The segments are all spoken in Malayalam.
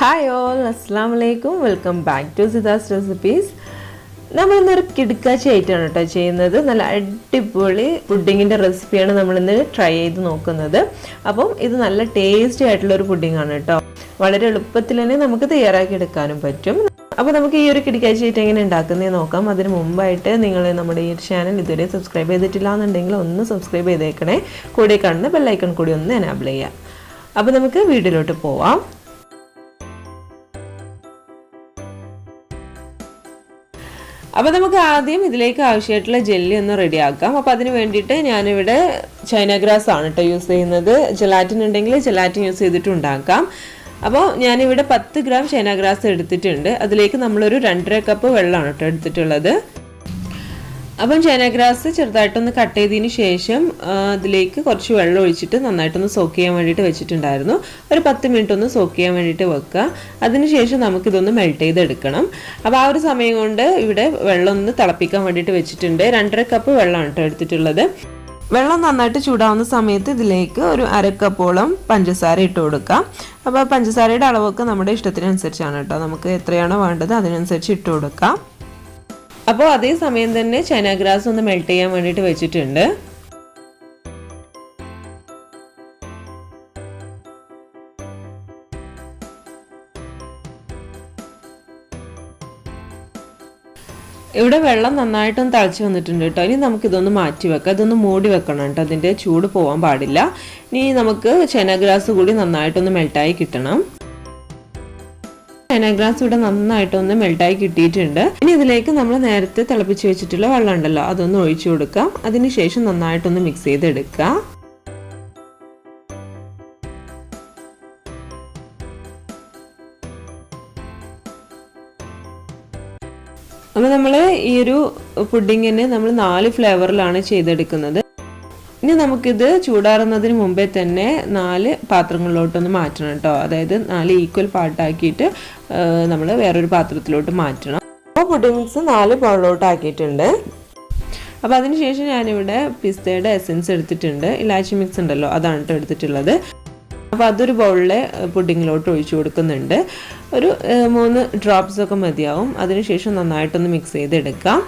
Hi all, Assalamu alaikum. Welcome back to Zida's recipes. നമ്മൾ ഇന്നൊരു കിടുക്കാച്ചി ആയിട്ടാണ് കേട്ടോ ചെയ്യുന്നത്. നല്ല അടിപൊളി പുഡിങ്ങിൻ്റെ റെസിപ്പിയാണ് നമ്മളിന്ന് ട്രൈ ചെയ്ത് നോക്കുന്നത്. അപ്പം ഇത് നല്ല ടേസ്റ്റി ആയിട്ടുള്ളൊരു പുഡിങ്ങാണ് കേട്ടോ. വളരെ എളുപ്പത്തിൽ തന്നെ നമുക്ക് തയ്യാറാക്കി എടുക്കാനും പറ്റും. അപ്പോൾ നമുക്ക് ഈ ഒരു കിടുക്കാച്ചി ആയിട്ട് എങ്ങനെ ഉണ്ടാക്കുന്നത് നോക്കാം. അതിന് മുമ്പായിട്ട് നിങ്ങൾ നമ്മുടെ ഈ ചാനൽ ഇതുവരെ സബ്സ്ക്രൈബ് ചെയ്തിട്ടില്ല എന്നുണ്ടെങ്കിൽ ഒന്ന് സബ്സ്ക്രൈബ് ചെയ്തേക്കണേ. കൂടെ കാണുന്ന ബെല്ലൈക്കൺ കൂടി ഒന്ന് എനാബിൾ ചെയ്യാം. അപ്പോൾ നമുക്ക് വീഡിയോയിലോട്ട് പോവാം. അപ്പോൾ നമുക്ക് ആദ്യം ഇതിലേക്ക് ആവശ്യമായിട്ടുള്ള ജെല്ലി ഒന്ന് റെഡിയാക്കാം. അപ്പോൾ അതിന് വേണ്ടിയിട്ട് ഞാനിവിടെ ചൈനാഗ്രാസ് ആണ് കേട്ടോ യൂസ് ചെയ്യുന്നത്. ജെലാറ്റിൻ ഉണ്ടെങ്കിൽ ജെലാറ്റിൻ യൂസ് ചെയ്തിട്ട് ഉണ്ടാക്കാം. അപ്പോൾ ഞാനിവിടെ 10 ഗ്രാം ചൈനാഗ്രാസ് എടുത്തിട്ടുണ്ട്. അതിലേക്ക് നമ്മളൊരു 2.5 കപ്പ് വെള്ളമാണ് കേട്ടോ എടുത്തിട്ടുള്ളത്. അപ്പം ചൈനാഗ്രാസ് ചെറുതായിട്ടൊന്ന് കട്ട് ചെയ്തതിന് ശേഷം അതിലേക്ക് കുറച്ച് വെള്ളം ഒഴിച്ചിട്ട് നന്നായിട്ടൊന്ന് സോക്ക് ചെയ്യാൻ വേണ്ടിയിട്ട് വെച്ചിട്ടുണ്ടായിരുന്നു. ഒരു 10 മിനിറ്റ് ഒന്ന് സോക്ക് ചെയ്യാൻ വേണ്ടിയിട്ട് വെക്കുക. അതിനുശേഷം നമുക്കിതൊന്ന് മെൽറ്റ് ചെയ്തെടുക്കണം. അപ്പോൾ ആ ഒരു സമയം കൊണ്ട് ഇവിടെ വെള്ളം ഒന്ന് തിളപ്പിക്കാൻ വേണ്ടിയിട്ട് വെച്ചിട്ടുണ്ട്. 2.5 കപ്പ് വെള്ളമാണ് കേട്ടോ എടുത്തിട്ടുള്ളത്. വെള്ളം നന്നായിട്ട് ചൂടാവുന്ന സമയത്ത് ഇതിലേക്ക് ഒരു 1/2 കപ്പോളം പഞ്ചസാര ഇട്ട് കൊടുക്കാം. അപ്പോൾ പഞ്ചസാരയുടെ അളവൊക്കെ നമ്മുടെ ഇഷ്ടത്തിനനുസരിച്ചാണ് കേട്ടോ. നമുക്ക് എത്രയാണോ വേണ്ടത് അതിനനുസരിച്ച് ഇട്ട് കൊടുക്കാം. അപ്പോൾ അതേ സമയം തന്നെ ചൈനാഗ്രാസ് ഒന്ന് മെൽറ്റ് ചെയ്യാൻ വേണ്ടിയിട്ട് വെച്ചിട്ടുണ്ട്. ഇവിടെ വെള്ളം നന്നായിട്ടൊന്ന് തിളച്ച് വന്നിട്ടുണ്ട് കേട്ടോ. ഇനി നമുക്കിതൊന്ന് മാറ്റി വെക്കാം. ഇതൊന്ന് മൂടി വെക്കണം കേട്ടോ. അതിൻ്റെ ചൂട് പോകാൻ പാടില്ല. ഇനി നമുക്ക് ചൈനാഗ്രാസ് കൂടി നന്നായിട്ടൊന്ന് മെൽറ്റായി കിട്ടണം. ചൈനാഗ്രാസ് ഇവിടെ നന്നായിട്ടൊന്ന് മെൽറ്റായി കിട്ടിയിട്ടുണ്ട്. ഇനി ഇതിലേക്ക് നമ്മൾ നേരത്തെ തിളപ്പിച്ച് വെച്ചിട്ടുള്ള വെള്ളം ഉണ്ടല്ലോ അതൊന്ന് ഒഴിച്ചു കൊടുക്കാം. അതിനുശേഷം നന്നായിട്ടൊന്ന് മിക്സ് ചെയ്തെടുക്കുക. അപ്പോൾ നമ്മൾ ഈ ഒരു പുഡിങ്ങിന് നമ്മൾ 4 ഫ്ലേവറിലാണ് ചെയ്തെടുക്കുന്നത്. ഇനി നമുക്കിത് ചൂടാറുന്നതിന് മുമ്പേ തന്നെ 4 പാത്രങ്ങളിലോട്ടൊന്ന് മാറ്റണം കേട്ടോ. അതായത് 4 ഈക്വൽ പാർട്ടാക്കിയിട്ട് നമ്മൾ വേറൊരു പാത്രത്തിലോട്ട് മാറ്റണം. അപ്പോൾ പുഡിംഗ് മിക്സ് 4 ബൗളിലോട്ട് ആക്കിയിട്ടുണ്ട്. അപ്പോൾ അതിനുശേഷം ഞാനിവിടെ പിസ്തയുടെ എസൻസ് എടുത്തിട്ടുണ്ട്. ഇലാച്ചി മിക്സ് ഉണ്ടല്ലോ അതാണ് കേട്ടോ എടുത്തിട്ടുള്ളത്. അപ്പോൾ അതൊരു ബൗളിലെ പുഡിങ്ങിലോട്ട് ഒഴിച്ചു കൊടുക്കുന്നുണ്ട്. ഒരു 3 ഡ്രോപ്സ് ഒക്കെ മതിയാവും. അതിനുശേഷം നന്നായിട്ടൊന്ന് മിക്സ് ചെയ്തെടുക്കാം.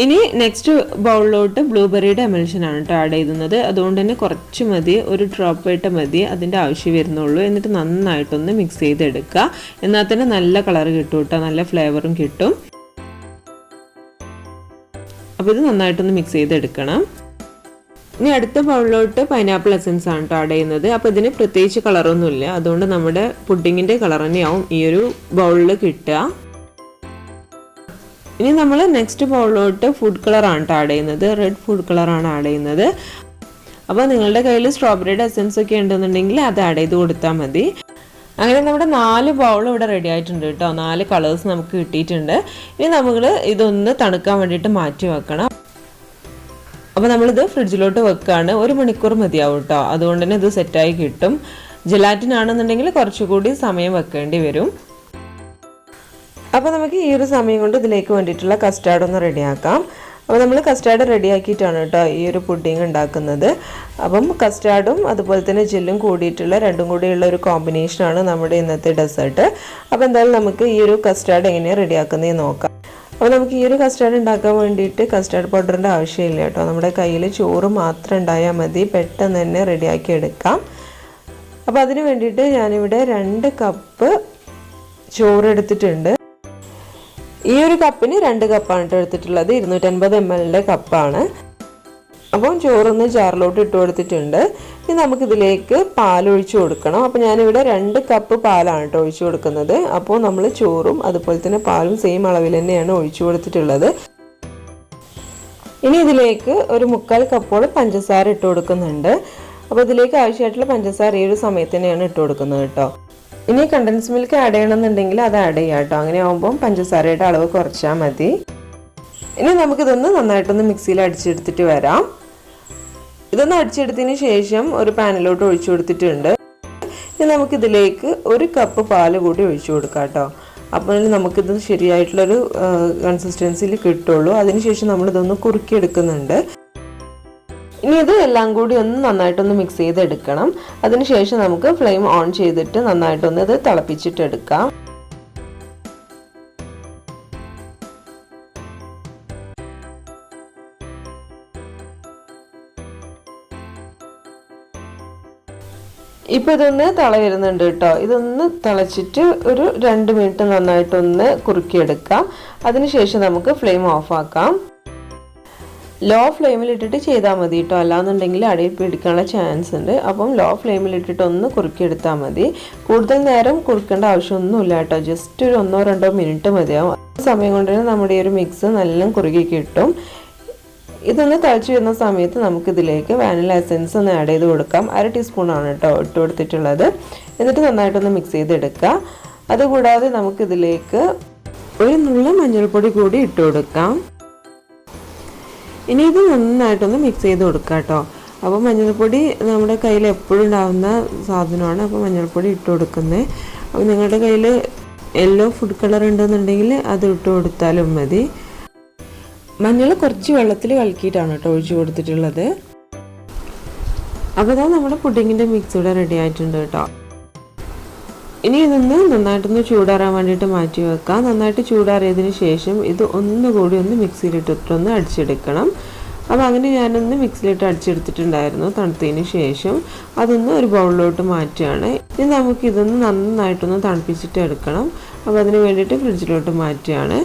ഇനി നെക്സ്റ്റ് ബൗളിലോട്ട് ബ്ലൂബെറിയുടെ എമൽഷനാണ് കേട്ടോ ആഡ് ചെയ്യുന്നത്. അതുകൊണ്ട് തന്നെ കുറച്ച് മതി, ഒരു ഡ്രോപ്പ് ആയിട്ട് മതി അതിൻ്റെ ആവശ്യം വരുന്നുള്ളൂ. എന്നിട്ട് നന്നായിട്ടൊന്ന് മിക്സ് ചെയ്തെടുക്കുക. എന്നാൽ തന്നെ നല്ല കളർ കിട്ടും കേട്ടോ, നല്ല ഫ്ലേവറും കിട്ടും. അപ്പോൾ ഇത് നന്നായിട്ടൊന്ന് മിക്സ് ചെയ്തെടുക്കണം. ഇനി അടുത്ത ബൗളിലോട്ട് പൈനാപ്പിൾ എസൻസ് ആണ് കേട്ടോ ആഡ് ചെയ്യുന്നത്. അപ്പോൾ ഇതിന് പ്രത്യേകിച്ച് കളറൊന്നുമില്ല. അതുകൊണ്ട് നമ്മുടെ പുഡിങ്ങിൻ്റെ കളർ തന്നെയാവും ഈ ഒരു ബൗളിൽ കിട്ടുക. ഇനി നമ്മൾ നെക്സ്റ്റ് ബൗളിലോട്ട് ഫുഡ് കളറാണ് കേട്ടോ ആഡ് ചെയ്യുന്നത്. റെഡ് ഫുഡ് കളറാണ് ആഡ് ചെയ്യുന്നത്. അപ്പോൾ നിങ്ങളുടെ കയ്യിൽ സ്ട്രോബെറിയുടെ എസൻസ് ഒക്കെ ഉണ്ടെന്നുണ്ടെങ്കിൽ അത് ആഡ് ചെയ്ത് കൊടുത്താൽ മതി. അങ്ങനെ നമ്മുടെ 4 ബൗൾ ഇവിടെ റെഡി ആയിട്ടുണ്ട് കേട്ടോ. 4 കളേഴ്സ് നമുക്ക് കിട്ടിയിട്ടുണ്ട്. ഇനി നമ്മൾ ഇതൊന്ന് തണുക്കാൻ വേണ്ടിയിട്ട് മാറ്റി വെക്കണം. അപ്പോൾ നമ്മളിത് ഫ്രിഡ്ജിലോട്ട് വെക്കുകയാണ്. 1 മണിക്കൂർ മതിയാവും കേട്ടോ. അതുകൊണ്ട് തന്നെ ഇത് സെറ്റായി കിട്ടും. ജെലാറ്റിൻ ആണെന്നുണ്ടെങ്കിൽ കുറച്ചുകൂടി സമയം വെക്കേണ്ടി വരും. അപ്പോൾ നമുക്ക് ഈ ഒരു സമയം കൊണ്ട് ഇതിലേക്ക് വേണ്ടിയിട്ടുള്ള കസ്റ്റാർഡ് ഒന്ന് റെഡിയാക്കാം. അപ്പോൾ നമ്മൾ കസ്റ്റാർഡ് റെഡിയാക്കിയിട്ടാണ് കേട്ടോ ഈ ഒരു പുഡിങ് ഉണ്ടാക്കുന്നത്. അപ്പം കസ്റ്റാർഡും അതുപോലെ തന്നെ ജെല്ലും കൂടിയിട്ടുള്ള രണ്ടും കൂടിയുള്ള ഒരു കോമ്പിനേഷനാണ് നമ്മുടെ ഇന്നത്തെ ഡെസേർട്ട്. അപ്പോൾ എന്തായാലും നമുക്ക് ഈ ഒരു കസ്റ്റാർഡ് എങ്ങനെയാണ് റെഡിയാക്കുന്നതെന്ന് നോക്കാം. അപ്പോൾ നമുക്ക് ഈ ഒരു കസ്റ്റാർഡ് ഉണ്ടാക്കാൻ വേണ്ടിയിട്ട് കസ്റ്റാർഡ് പൗഡറിൻ്റെ ആവശ്യമില്ല കേട്ടോ. നമ്മുടെ കയ്യിൽ ചോറ് മാത്രം ഉണ്ടായാൽ മതി. പെട്ടെന്ന് തന്നെ റെഡിയാക്കി എടുക്കാം. അപ്പോൾ അതിന് വേണ്ടിയിട്ട് ഞാനിവിടെ 2 കപ്പ് ചോറ് എടുത്തിട്ടുണ്ട്. ഈ ഒരു കപ്പിന് 2 കപ്പാണ് കേട്ടോ എടുത്തിട്ടുള്ളത്. 250 ml കപ്പാണ്. അപ്പം ചോറൊന്ന് ജാറിലോട്ട് ഇട്ട് കൊടുത്തിട്ടുണ്ട്. ഇനി നമുക്കിതിലേക്ക് പാലൊഴിച്ച് കൊടുക്കണം. അപ്പോൾ ഞാനിവിടെ 2 കപ്പ് പാലാണ് കേട്ടോ ഒഴിച്ചു കൊടുക്കുന്നത്. അപ്പോൾ നമ്മൾ ചോറും അതുപോലെ തന്നെ പാലും സെയിം അളവിൽ തന്നെയാണ് ഒഴിച്ചു കൊടുത്തിട്ടുള്ളത്. ഇനി ഇതിലേക്ക് ഒരു 3/4 കപ്പോളം പഞ്ചസാര ഇട്ട് കൊടുക്കുന്നുണ്ട്. അപ്പോൾ ഇതിലേക്ക് ആവശ്യമായിട്ടുള്ള പഞ്ചസാര ഈ ഒരു സമയത്ത് തന്നെയാണ് ഇട്ട് കൊടുക്കുന്നത് കേട്ടോ. ഇനി കണ്ടൻസ് മിൽക്ക് ആഡ് ചെയ്യണമെന്നുണ്ടെങ്കിൽ അത് ആഡ് ചെയ്യാം കേട്ടോ. അങ്ങനെ ആകുമ്പം പഞ്ചസാരയുടെ അളവ് കുറച്ചാൽ മതി. ഇനി നമുക്കിതൊന്ന് നന്നായിട്ടൊന്ന് മിക്സിയിൽ അടിച്ചെടുത്തിട്ട് വരാം. ഇതൊന്ന് അടിച്ചെടുത്തതിന് ശേഷം ഒരു പാനിലോട്ട് ഒഴിച്ചു കൊടുത്തിട്ടുണ്ട്. ഇനി നമുക്കിതിലേക്ക് 1 കപ്പ് പാല് കൂടി ഒഴിച്ചു കൊടുക്കാം കേട്ടോ. അപ്പോൾ നമുക്കിത് ശരിയായിട്ടുള്ളൊരു കൺസിസ്റ്റൻസിയിൽ കിട്ടുള്ളൂ. അതിനുശേഷം നമ്മളിതൊന്ന് കുറുക്കിയെടുക്കുന്നുണ്ട്. ഇനി ഇത് എല്ലാം കൂടി ഒന്ന് നന്നായിട്ടൊന്ന് മിക്സ് ചെയ്തെടുക്കണം. അതിനുശേഷം നമുക്ക് ഫ്ലെയിം ഓൺ ചെയ്തിട്ട് നന്നായിട്ടൊന്ന് ഇത് തിളപ്പിച്ചിട്ടെടുക്കാം. ഇപ്പം ഇതൊന്ന് തിള വരുന്നുണ്ട് കേട്ടോ. ഇതൊന്ന് തിളച്ചിട്ട് ഒരു 2 മിനിറ്റ് നന്നായിട്ടൊന്ന് കുറുക്കിയെടുക്കാം. അതിനുശേഷം നമുക്ക് ഫ്ലെയിം ഓഫാക്കാം. ലോ ഫ്ലെയിമിലിട്ടിട്ട് ചെയ്താൽ മതി കേട്ടോ, അല്ലാന്നുണ്ടെങ്കിൽ അടിയിൽ പിടിക്കാനുള്ള ചാൻസ് ഉണ്ട്. അപ്പം ലോ ഫ്ലെയിമിലിട്ടിട്ട് ഒന്ന് കുറുക്കിയെടുത്താൽ മതി. കൂടുതൽ നേരം കുറുക്കേണ്ട ആവശ്യമൊന്നുമില്ല കേട്ടോ, ജസ്റ്റ് ഒരു 1-2 മിനിറ്റ് മതിയാവും. സമയം കൊണ്ട് തന്നെ നമ്മുടെ ഈ ഒരു മിക്സ് നല്ല കുറുകി കിട്ടും. ഇതൊന്ന് തിളച്ച് വരുന്ന സമയത്ത് നമുക്കിതിലേക്ക് വാനില എസൻസ് ഒന്ന് ആഡ് ചെയ്ത് കൊടുക്കാം. 1/2 ടീസ്പൂണാണ് കേട്ടോ ഇട്ട് കൊടുത്തിട്ടുള്ളത്. എന്നിട്ട് നന്നായിട്ടൊന്ന് മിക്സ് ചെയ്തെടുക്കുക. അതുകൂടാതെ നമുക്കിതിലേക്ക് ഒരു നുള്ള മഞ്ഞൾപ്പൊടി കൂടി ഇട്ട് കൊടുക്കാം. ഇനി ഇത് നന്നായിട്ടൊന്ന് മിക്സ് ചെയ്ത് കൊടുക്കാം കേട്ടോ. അപ്പോൾ മഞ്ഞൾപ്പൊടി നമ്മുടെ കയ്യിൽ എപ്പോഴും ഉണ്ടാകുന്ന സാധനമാണ്. അപ്പോൾ മഞ്ഞൾപ്പൊടി ഇട്ട് കൊടുക്കുന്നത്. അപ്പോൾ നിങ്ങളുടെ കയ്യിൽ യെല്ലോ ഫുഡ് കളർ ഉണ്ടെന്നുണ്ടെങ്കിൽ അത് ഇട്ട് കൊടുത്താലും മതി. മഞ്ഞൾ കുറച്ച് വെള്ളത്തിൽ കലക്കിയിട്ടാണ് കേട്ടോ ഒഴിച്ച് കൊടുത്തിട്ടുള്ളത്. അപ്പോൾ ഇതാ നമ്മുടെ പുഡിങ്ങിൻ്റെ മിക്സ് ഇവിടെ റെഡി ആയിട്ടുണ്ട് കേട്ടോ. ഇനി ഇതൊന്ന് നന്നായിട്ടൊന്ന് ചൂടാറാൻ വേണ്ടിയിട്ട് മാറ്റി വെക്കാം. നന്നായിട്ട് ചൂടാറിയതിന് ശേഷം ഇത് ഒന്നുകൂടി ഒന്ന് മിക്സിയിലിട്ടിട്ടൊന്ന് അടിച്ചെടുക്കണം. അപ്പോൾ അങ്ങനെ ഞാനൊന്ന് മിക്സിയിലിട്ട് അടിച്ചെടുത്തിട്ടുണ്ടായിരുന്നു. തണുത്തതിന് ശേഷം അതൊന്ന് ഒരു ബൗളിലോട്ട് മാറ്റുകയാണ്. ഇനി നമുക്കിതൊന്ന് നന്നായിട്ടൊന്ന് തണുപ്പിച്ചിട്ട് എടുക്കണം. അപ്പോൾ അതിന് വേണ്ടിയിട്ട് ഫ്രിഡ്ജിലോട്ട് മാറ്റുകയാണ്.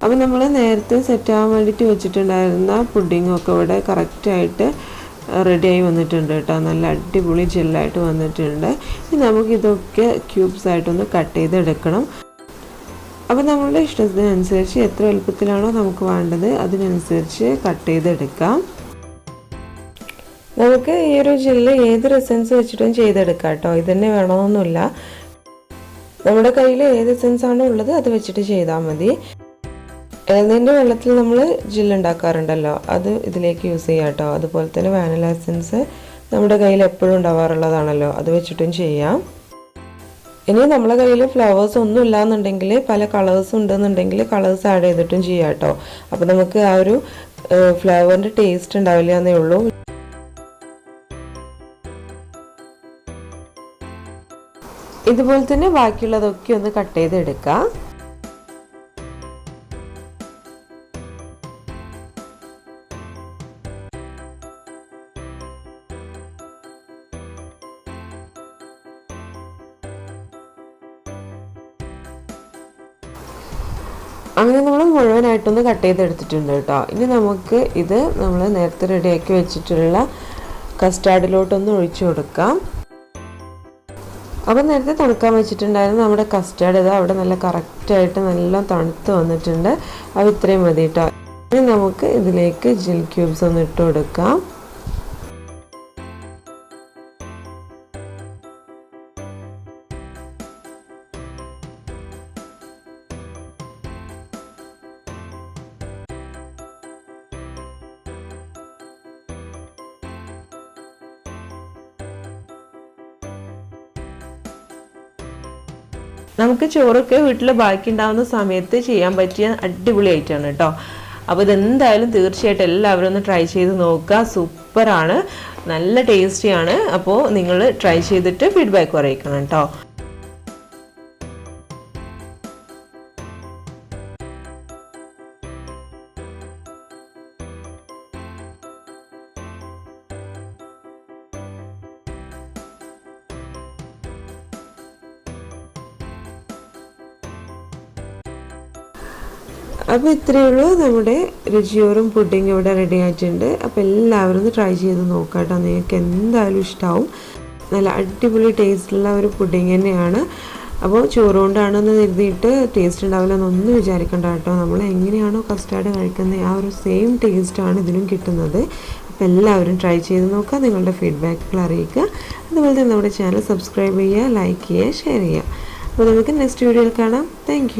അപ്പോൾ നമ്മൾ നേരത്തെ സെറ്റ് ആവാൻ വേണ്ടിയിട്ട് വെച്ചിട്ടുണ്ടായിരുന്ന പുഡിങ്ങൊക്കെ ഇവിടെ കറക്റ്റായിട്ട് റെഡിയായി വന്നിട്ടുണ്ട് കേട്ടോ. നല്ല അടിപൊളി ജെല്ലായിട്ട് വന്നിട്ടുണ്ട്. ഇനി നമുക്കിതൊക്കെ ക്യൂബ്സ് ആയിട്ടൊന്ന് കട്ട് ചെയ്തെടുക്കണം. അപ്പോൾ നമ്മളുടെ ഇഷ്ടത്തിനനുസരിച്ച് എത്ര എളുപ്പത്തിലാണോ നമുക്ക് വേണ്ടത് അതിനനുസരിച്ച് കട്ട് ചെയ്തെടുക്കാം. നമുക്ക് ഈ ഒരു ജെല്ല് ഏത് എസൻസ് വെച്ചിട്ടും ചെയ്തെടുക്കാം കേട്ടോ. ഇതന്നെ വേണമെന്നൊന്നുമില്ല. നമ്മുടെ കയ്യിൽ ഏത് എസൻസ് ആണോ ഉള്ളത് അത് വെച്ചിട്ട് ചെയ്താൽ മതി. ഇളനീരിൻ്റെ വെള്ളത്തിൽ നമ്മൾ ജെല്ല് ഉണ്ടാക്കാറുണ്ടല്ലോ, അത് ഇതിലേക്ക് യൂസ് ചെയ്യാം കേട്ടോ. അതുപോലെ തന്നെ വാനില എസൻസ് നമ്മുടെ കയ്യിൽ എപ്പോഴും ഉണ്ടാവാറുള്ളതാണല്ലോ, അത് വെച്ചിട്ടും ചെയ്യാം. ഇനി നമ്മുടെ കയ്യിൽ ഫ്ലവേഴ്സ് ഒന്നും ഇല്ലാന്നുണ്ടെങ്കിൽ പല കളേഴ്സ് ഉണ്ടെന്നുണ്ടെങ്കിൽ കളേഴ്സ് ആഡ് ചെയ്തിട്ടും ചെയ്യാം കേട്ടോ. അപ്പോൾ നമുക്ക് ആ ഒരു ഫ്ലേവറിൻ്റെ ടേസ്റ്റ് ഉണ്ടാവില്ല എന്നേ ഉള്ളൂ. ഇതുപോലെ തന്നെ ബാക്കിയുള്ളതൊക്കെ ഒന്ന് കട്ട് ചെയ്തെടുക്കാം. അങ്ങനെ നമ്മൾ മുഴുവനായിട്ടൊന്ന് കട്ട് ചെയ്തെടുത്തിട്ടുണ്ട് കേട്ടോ. ഇനി നമുക്ക് ഇത് നമ്മൾ നേരത്തെ റെഡിയാക്കി വെച്ചിട്ടുള്ള കസ്റ്റാർഡിലോട്ടൊന്ന് ഒഴിച്ചു കൊടുക്കാം. അപ്പോൾ നേരത്തെ തണുക്കാൻ വെച്ചിട്ടുണ്ടായിരുന്നു നമ്മുടെ കസ്റ്റാർഡ് ഇത് അവിടെ നല്ല കറക്റ്റായിട്ട് നല്ല തണുത്ത് വന്നിട്ടുണ്ട്. അപ്പോൾ ഇത്രയും മതി കേട്ടോ. ഇനി നമുക്ക് ഇതിലേക്ക് ജെൽ ക്യൂബ്സ് ഒന്ന് ഇട്ട് കൊടുക്കാം. നമുക്ക് ചോറൊക്കെ വീട്ടിൽ ബാക്കി ഉണ്ടാകുന്ന സമയത്ത് ചെയ്യാൻ പറ്റിയ അടിപൊളി ഐറ്റമാണ് കേട്ടോ. അപ്പോൾ ഇതെന്തായാലും തീർച്ചയായിട്ടും എല്ലാവരും ഒന്ന് ട്രൈ ചെയ്ത് നോക്കുക. സൂപ്പറാണ്, നല്ല ടേസ്റ്റിയാണ്. അപ്പോൾ നിങ്ങൾ ട്രൈ ചെയ്തിട്ട് ഫീഡ്ബാക്ക് അറിയിക്കണം കേട്ടോ. അപ്പോൾ ഇത്രയേ ഉള്ളൂ, നമ്മുടെ രുചിയോറും പുഡിങ് ഇവിടെ റെഡി ആയിട്ടുണ്ട്. അപ്പോൾ എല്ലാവരും ഒന്ന് ട്രൈ ചെയ്ത് നോക്കാം കേട്ടോ. നിങ്ങൾക്ക് എന്തായാലും ഇഷ്ടമാവും. നല്ല അടിപൊളി ടേസ്റ്റുള്ള ഒരു പുഡിങ് തന്നെയാണ്. അപ്പോൾ ചോറുകൊണ്ടാണെന്ന് കരുതിയിട്ട് ടേസ്റ്റ് ഉണ്ടാവില്ല എന്നൊന്നും വിചാരിക്കേണ്ട കേട്ടോ. നമ്മൾ എങ്ങനെയാണോ കസ്റ്റാർഡ് കഴിക്കുന്നത് ആ ഒരു സെയിം ടേസ്റ്റാണ് ഇതിനും കിട്ടുന്നത്. അപ്പോൾ എല്ലാവരും ട്രൈ ചെയ്ത് നോക്കുക, നിങ്ങളുടെ ഫീഡ്ബാക്കുകൾ അറിയിക്കുക. അതുപോലെ തന്നെ നമ്മുടെ ചാനൽ സബ്സ്ക്രൈബ് ചെയ്യുക, ലൈക്ക് ചെയ്യുക, ഷെയർ ചെയ്യുക. അപ്പോൾ നമുക്ക് നെക്സ്റ്റ് വീഡിയോയിൽ കാണാം. താങ്ക്